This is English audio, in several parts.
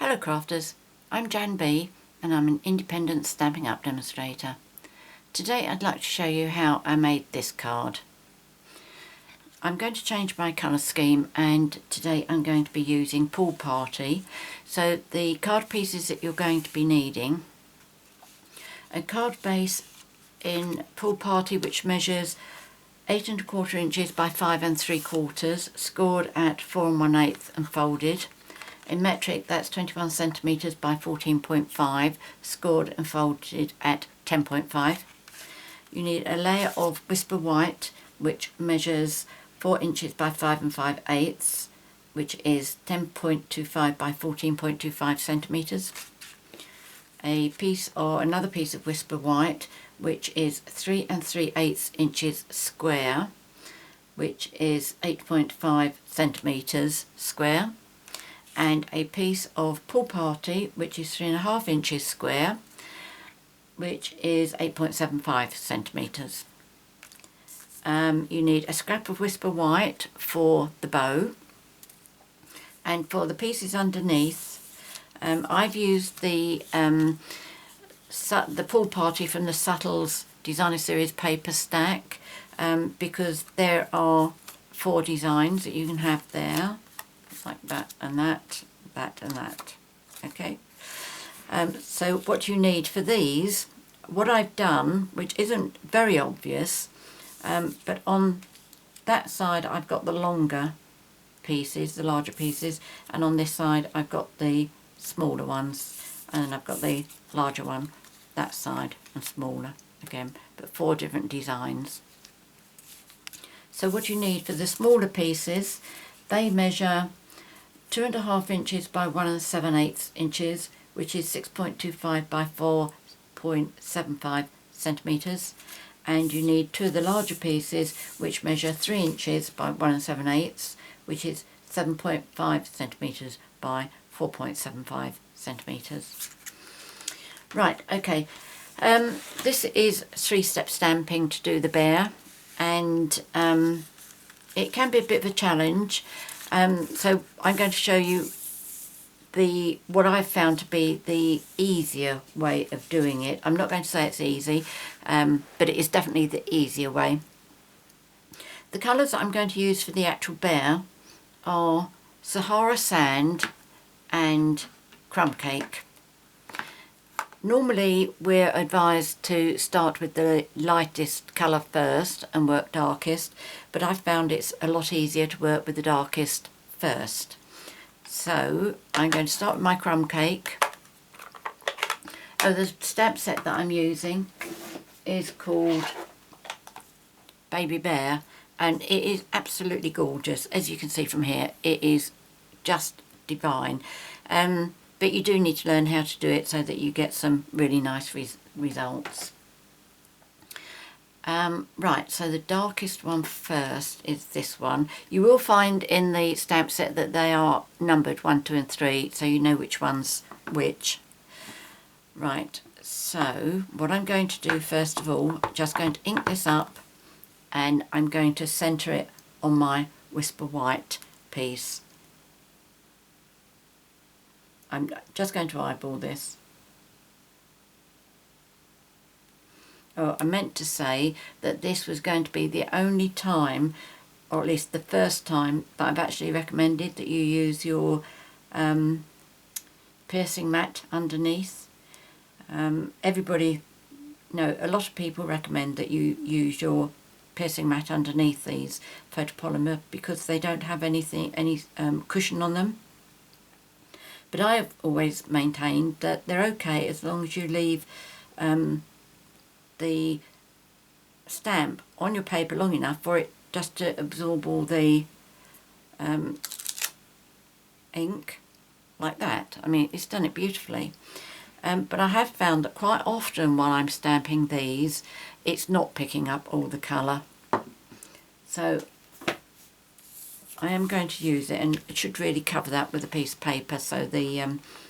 Hello crafters, I'm JanB and I'm an independent Stampin' Up demonstrator. Today I'd like to show you how I made this card. I'm going to change my colour scheme and today I'm going to be using Pool Party. So the card pieces that you're going to be needing: a card base in Pool Party which measures 8 1/4 inches by 5 3/4, scored at 4 1/8 and folded. In metric, that's 21 centimetres by 14.5, scored and folded at 10.5. You need a layer of Whisper White, which measures 4 inches by 5 5/8, which is 10.25 by 14.25 centimetres. A piece or another piece of Whisper White, which is 3 3/8 inches square, which is 8.5 centimetres square. And a piece of Pool Party, which is 3 1/2 inches square, which is 8.75 centimetres. You need a scrap of Whisper White for the bow, and for the pieces underneath, I've used the Pool Party from the Subtles Designer Series paper stack, because there are 4 designs that you can have there. Like that and that, that and that. Okay, so what you need for these, what I've done, which isn't very obvious, but on that side I've got the longer pieces, the larger pieces, and on this side I've got the smaller ones, and I've got the larger one that side and smaller again, but 4 different designs. So what you need for the smaller pieces, they measure 2 1/2 inches by 1 7/8 inches, which is 6.25 by 4.75 centimetres. And you need 2 of the larger pieces, which measure 3 inches by 1 7/8, which is 7.5 centimetres by 4.75 centimetres. Right, okay. This is 3-step stamping to do the bear, and it can be a bit of a challenge. So I'm going to show you what I've found to be the easier way of doing it. I'm not going to say it's easy, but it is definitely the easier way. The colours I'm going to use for the actual bear are Sahara Sand and Crumb Cake. Normally we're advised to start with the lightest colour first and work darkest, but I've found it's a lot easier to work with the darkest first. So I'm going to start with my crumb cake. Oh, the stamp set that I'm using is called Baby Bear, and it is absolutely gorgeous. As you can see from here, it is just divine. But you do need to learn how to do it so that you get some really nice results. Right, so the darkest one first is this one. You will find in the stamp set that they are numbered 1, 2 and 3, so you know which one's which. Right, so what I'm going to do first of all, just going to ink this up, and I'm going to centre it on my Whisper White piece. I'm just going to eyeball this. Oh, I meant to say that this was going to be the only time, or at least the first time, that I've actually recommended that you use your piercing mat underneath. Everybody, no, a lot of people recommend that you use your piercing mat underneath these Photopolymer because they don't have any cushion on them. But I have always maintained that they're okay as long as you leave the stamp on your paper long enough for it just to absorb all the ink like that. I mean, it's done it beautifully. But I have found that quite often while I'm stamping these, it's not picking up all the colour. So I am going to use it, and it should really cover that with a piece of paper so the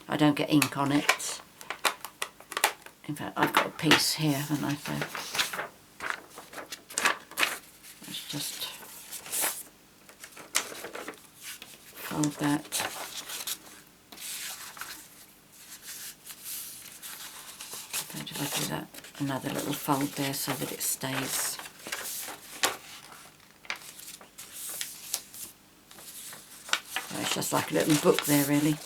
I don't get ink on it. In fact, I've got a piece here, haven't I? So let's just fold that And if I do that, another little fold there so that it stays. So it's just like a little book there really.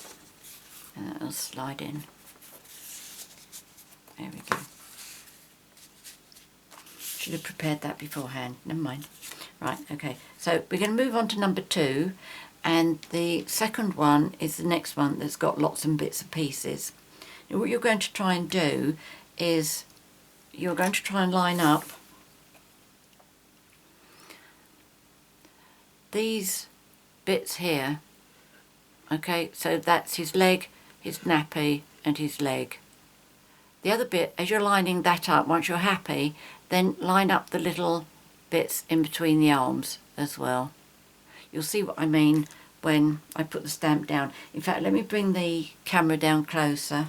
And that'll slide in. There we go. Should have prepared that beforehand, never mind. Right, okay, so we're going to move on to number 2, and the second one is the next one that's got lots and bits and pieces. And what you're going to try and do is you're going to try and line up these bits here. Okay, so that's his leg, his nappy and his leg. The other bit, as you're lining that up, once you're happy, then line up the little bits in between the arms as well. You'll see what I mean when I put the stamp down. In fact, let me bring the camera down closer.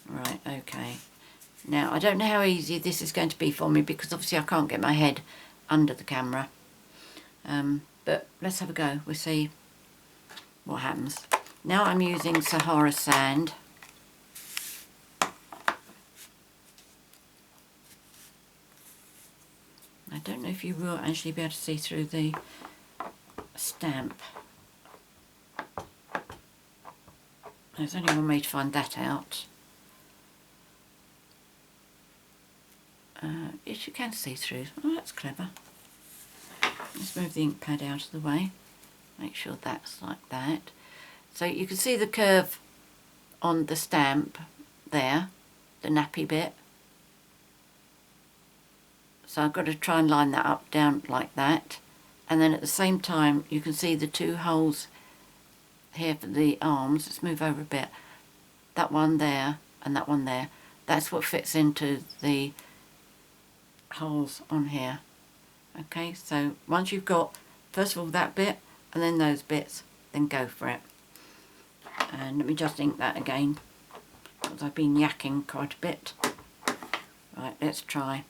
Right, okay. Now, I don't know how easy this is going to be for me because obviously I can't get my head under the camera. But let's have a go. We'll see what happens. Now I'm using Sahara Sand. I don't know if you will actually be able to see through the stamp. There's only one way to find that out. Yes, you can see through. Oh, that's clever. Let's move the ink pad out of the way. Make sure that's like that. So you can see the curve on the stamp there, the nappy bit. So I've got to try and line that up down like that. And then at the same time you can see the 2 holes here for the arms. Let's move over a bit. That one there and that one there. That's what fits into the holes on here. Okay, so once you've got first of all that bit and then those bits, then go for it. And let me just ink that again because I've been yakking quite a bit. Right, let's try.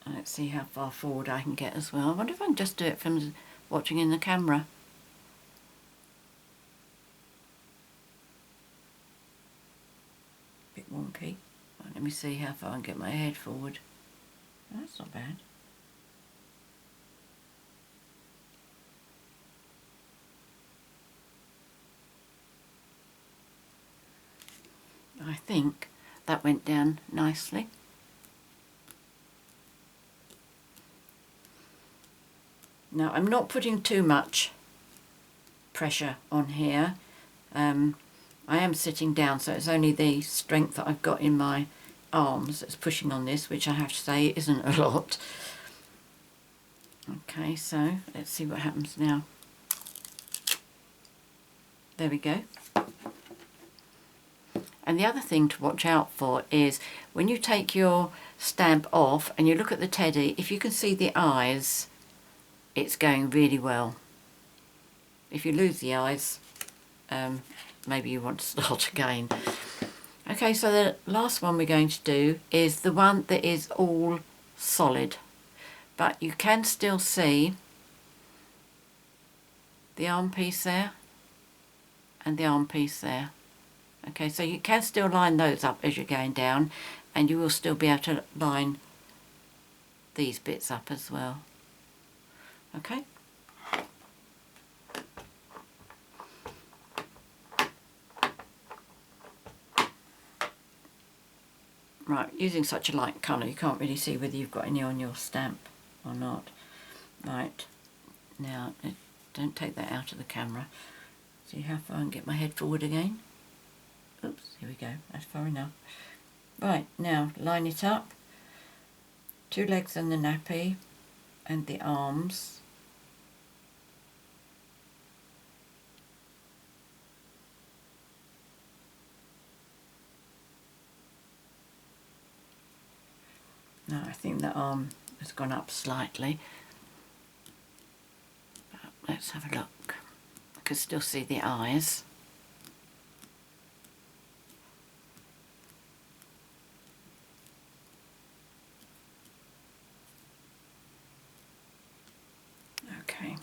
Let's see how far forward I can get as well. I wonder if I can just do it from watching in the camera. Bit wonky. Right, let me see how far I can get my head forward. That's not bad. I think that went down nicely. Now I'm not putting too much pressure on here. I am sitting down, so it's only the strength that I've got in my arms that's pushing on this, which I have to say isn't a lot. Okay, so let's see what happens now. There we go. And the other thing to watch out for is when you take your stamp off and you look at the teddy, if you can see the eyes, it's going really well. If you lose the eyes, maybe you want to start again. Okay, so the last one we're going to do is the one that is all solid, but you can still see the arm piece there and the arm piece there. Okay, so you can still line those up as you're going down, and you will still be able to line these bits up as well. Okay. Right, using such a light colour you can't really see whether you've got any on your stamp or not. Right, now don't take that out of the camera. See how far I can get my head forward again. Oops, here we go, that's far enough. Right, now line it up. 2 legs and the nappy and the arms. Now I think the arm has gone up slightly. But let's have a look. I can still see the eyes. Okay.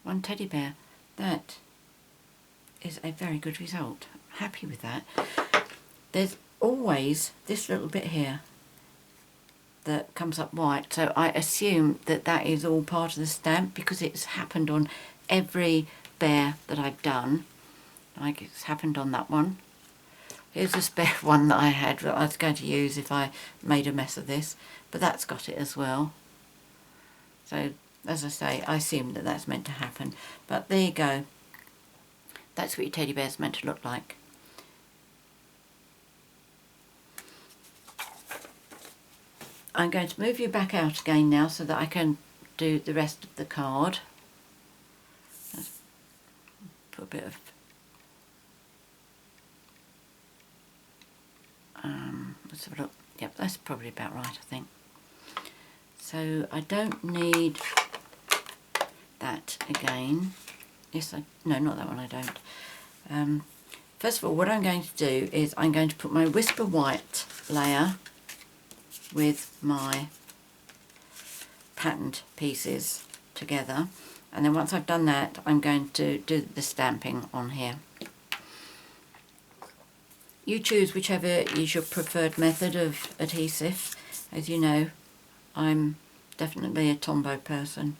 one teddy bear. That is a very good result. I'm happy with that. There's always this little bit here that comes up white, so I assume that that is all part of the stamp because it's happened on every bear that I've done. Like it's happened on that one. Here's a spare one that I had that I was going to use if I made a mess of this, but that's got it as well. So as I say, I assume that that's meant to happen, but there you go. That's what your teddy bear's meant to look like. I'm going to move you back out again now so that I can do the rest of the card. Let's put a bit of let's have a look. Yep, that's probably about right, I think. So I don't need that again. Yes, no, not that one, I don't. First of all, what I'm going to do is I'm going to put my Whisper White layer with my patterned pieces together, and then once I've done that I'm going to do the stamping on here. You choose whichever is your preferred method of adhesive. As you know, I'm definitely a Tombow person.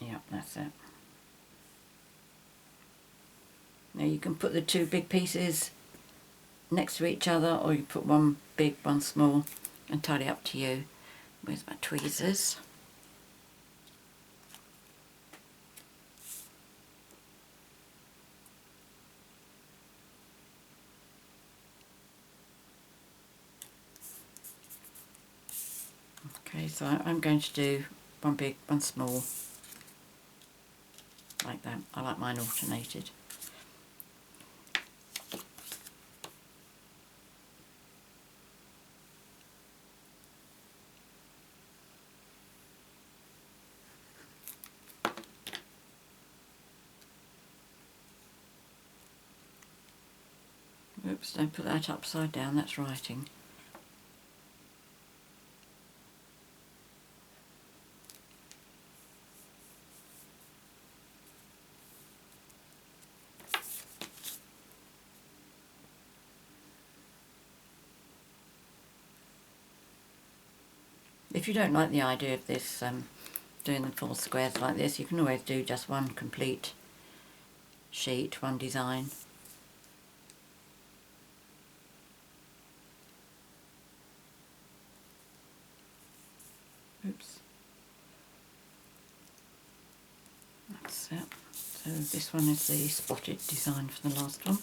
Yep, that's it. Now you can put the two big pieces next to each other, or you put one big, one small, entirely up to you. Where's my tweezers? Okay, so I'm going to do one big, one small, like that. I like mine alternated. Oops, don't put that upside down, that's writing. If you don't like the idea of this, doing the full squares like this, you can always do just one complete sheet, one design. Oops. That's it. So this one is the spotted design for the last one.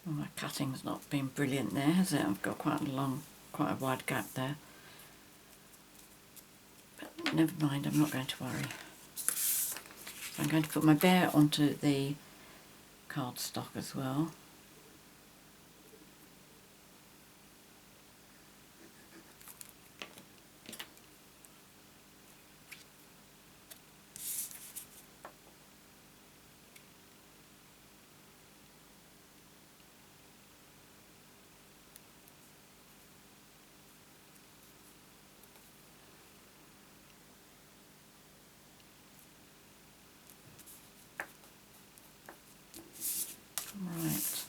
Well, my cutting's not been brilliant there, has it? I've got quite a wide gap there. But never mind, I'm not going to worry. So I'm going to put my bear onto the cardstock as well. Right,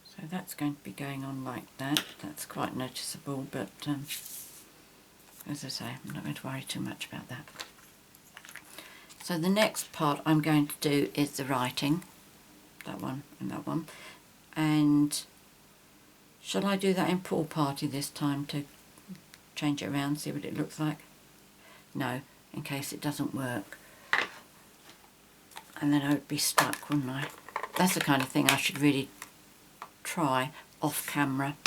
so that's going to be going on like that. That's quite noticeable, but as I say, I'm not going to worry too much about that. So the next part I'm going to do is the writing, that one and that one. And shall I do that in Pool Party this time to change it around, see what it looks like? No, in case it doesn't work. And then I would be stuck, wouldn't I? That's the kind of thing I should really try off camera.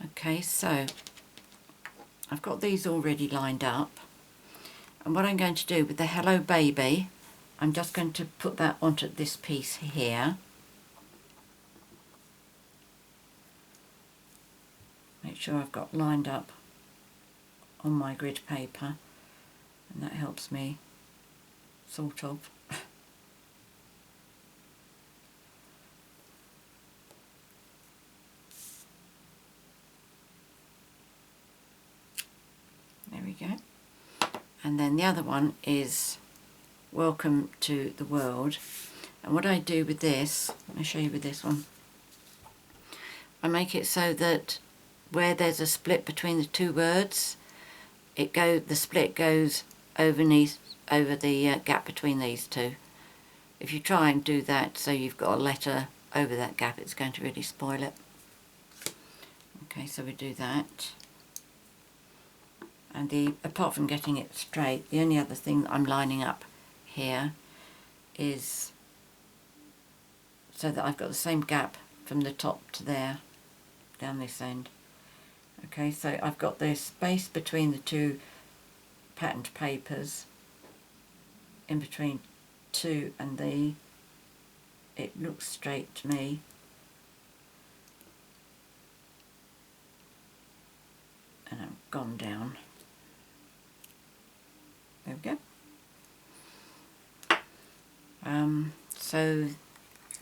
Okay, so I've got these already lined up, and what I'm going to do with the Hello Baby, I'm just going to put that onto this piece here. Make sure I've got lined up on my grid paper, and that helps me sort of. There we go. And then the other one is Welcome to the World. And what I do with this, let me show you with this one. I make it so that where there's a split between the two words, the split goes over the gap between these two. If you try and do that so you've got a letter over that gap, it's going to really spoil it. Okay, so we do that. And apart from getting it straight, the only other thing that I'm lining up here is so that I've got the same gap from the top to there, down this end. Okay, so I've got the space between the two patterned papers, in between 2 and the, it looks straight to me. And I've gone down. There we go. So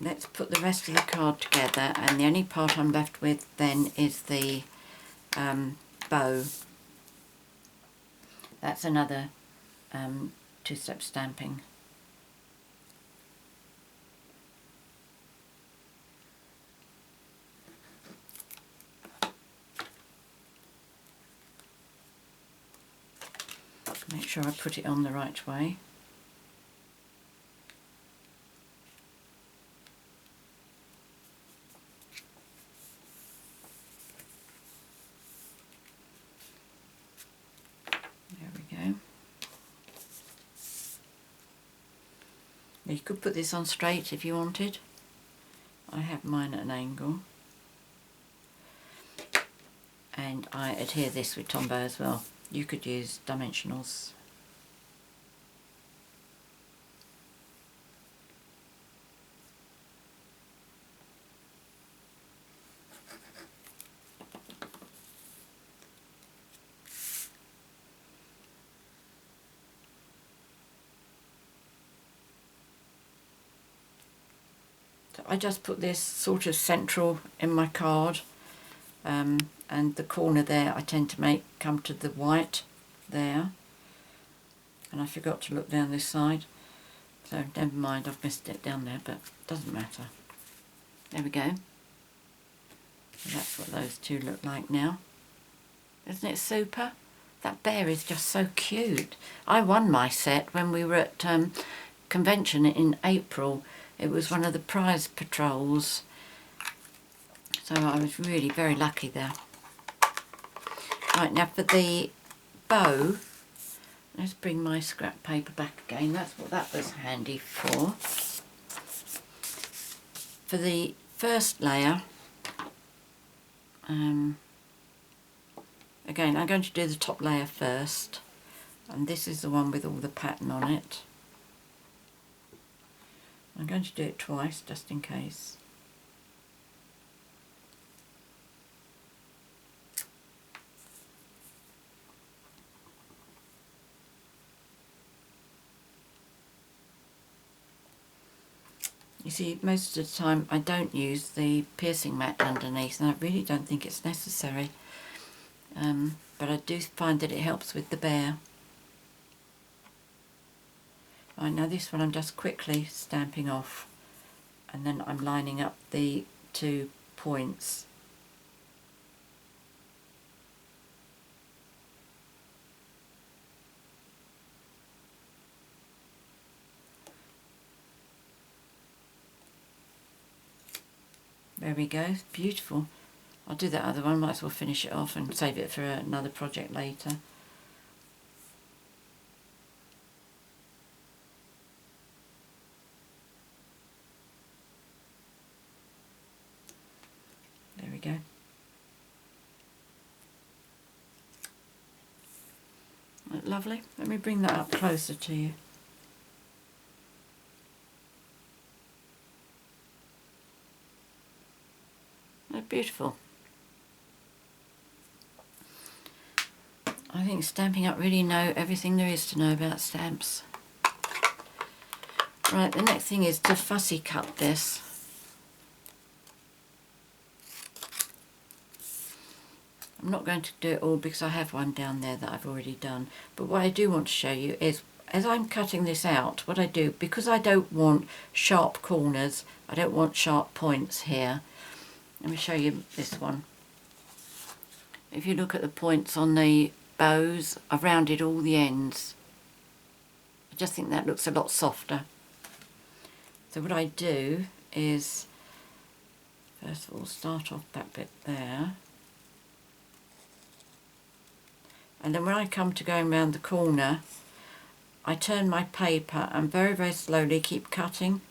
let's put the rest of the card together, and the only part I'm left with then is the bow. That's another two-step stamping. Make sure I put it on the right way. There we go. You could put this on straight if you wanted. I have mine at an angle. And I adhere this with Tombow as well. You could use dimensionals. So I just put this sort of central in my card. And the corner there I tend to come to the white there, and I forgot to look down this side, so never mind, I've missed it down there, but it doesn't matter. There we go. So that's what those two look like now. Isn't it super? That bear is just so cute. I won my set when we were at convention in April. It was one of the prize patrols, so I was really very lucky there. Right, now for the bow, let's bring my scrap paper back again. That's what that was handy for. For the first layer, again, I'm going to do the top layer first, and this is the one with all the pattern on it. I'm going to do it twice just in case. You see, most of the time I don't use the piercing mat underneath, and I really don't think it's necessary. But I do find that it helps with the bear. Right, now this one I'm just quickly stamping off, and then I'm lining up the 2 points. There we go, beautiful. I'll do that other one, might as well finish it off and save it for another project later. There we go. lovely? Let me bring that up closer to you. They're beautiful. I think Stampin' Up really know everything there is to know about stamps. Right, the next thing is to fussy cut this. I'm not going to do it all because I have one down there that I've already done. But what I do want to show you is, as I'm cutting this out, what I do, because I don't want sharp corners, I don't want sharp points here. Let me show you this one. If you look at the points on the bows, I've rounded all the ends. I just think that looks a lot softer. So what I do is, first of all, start off that bit there. And then when I come to going round the corner, I turn my paper and very, very slowly keep cutting.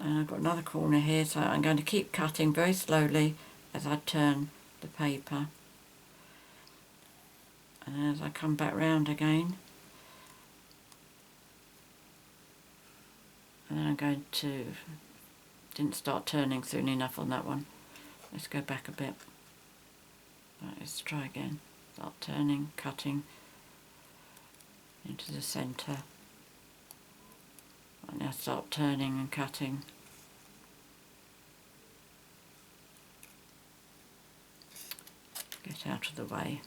And I've got another corner here, so I'm going to keep cutting very slowly as I turn the paper. And as I come back round again, and then I'm going to, didn't start turning soon enough on that one. Let's go back a bit. Right, let's try again. Start turning, cutting into the centre. Right, now start turning and cutting. Get out of the way.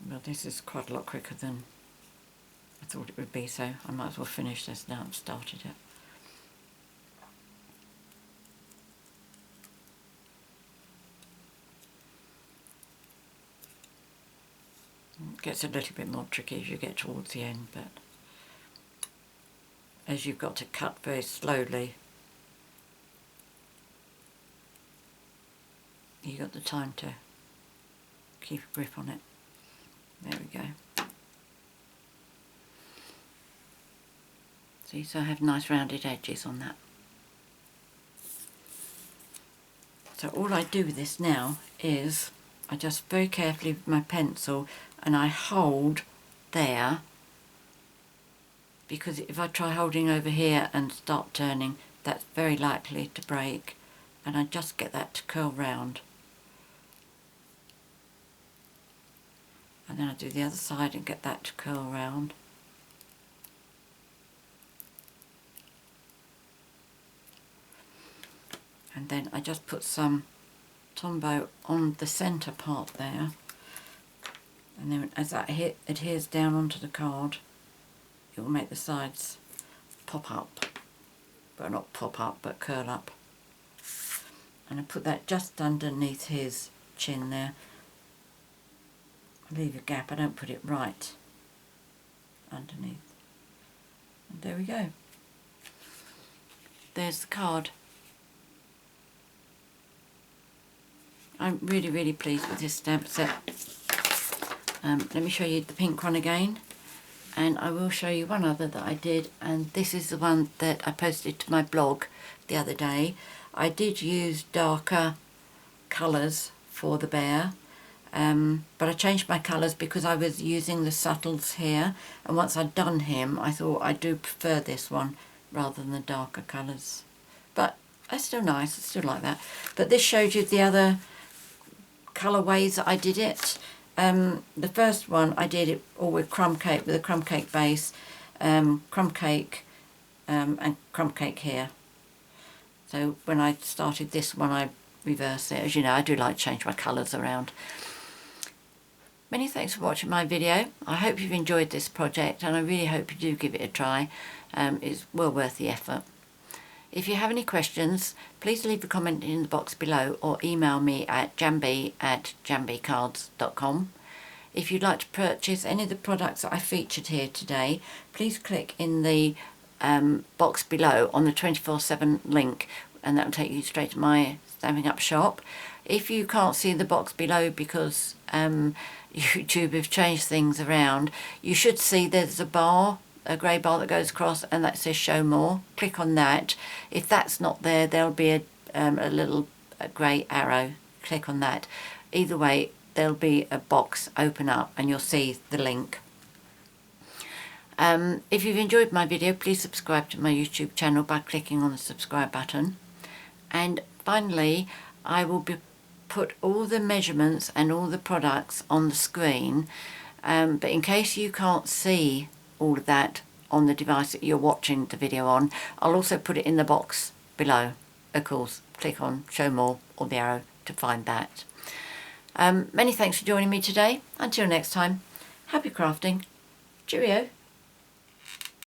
Well, this is quite a lot quicker than I thought it would be, so I might as well finish this now I've started it. It gets a little bit more tricky as you get towards the end, but as you've got to cut very slowly, you've got the time to keep a grip on it. There we go. See, so I have nice rounded edges on that. So all I do with this now is I just very carefully with my pencil and I hold there, because if I try holding over here and start turning, that's very likely to break, and I just get that to curl round. And then I do the other side and get that to curl round. And then I just put some Tombow on the centre part there. And then as that adheres down onto the card, it will make the sides pop up. Well, not pop up, but curl up. And I put that just underneath his chin there. Leave a gap, I don't put it right underneath. And there we go. There's the card. I'm really, really pleased with this stamp set. Let me show you the pink one again, and I will show you one other that I did, and this is the one that I posted to my blog the other day. I did use darker colours for the bear. But I changed my colours because I was using the subtles here, and once I'd done him I thought I do prefer this one rather than the darker colours. But it's still nice, I still like that. But this shows you the other colourways that I did it. The first one I did it all with crumb cake, with a crumb cake base, crumb cake and crumb cake here. So when I started this one I reversed it. As you know, I do like to change my colours around. Many thanks for watching my video. I hope you've enjoyed this project, and I really hope you do give it a try. It's well worth the effort. If you have any questions, please leave a comment in the box below or email me at janb@janbcards.com. if you'd like to purchase any of the products that I featured here today, please click in the box below on the 24/7 link, and that will take you straight to my Stampin' Up shop. If you can't see the box below because YouTube have changed things around, you should see there's a bar, a grey bar that goes across, and that says show more. Click on that. If that's not there, there'll be a little grey arrow. Click on that. Either way, there'll be a box open up and you'll see the link. If you've enjoyed my video, please subscribe to my YouTube channel by clicking on the subscribe button. And finally, I will put all the measurements and all the products on the screen, but in case you can't see all of that on the device that you're watching the video on, I'll also put it in the box below. Of course, click on show more or the arrow to find that. Many thanks for joining me today. Until next time, happy crafting. Cheerio.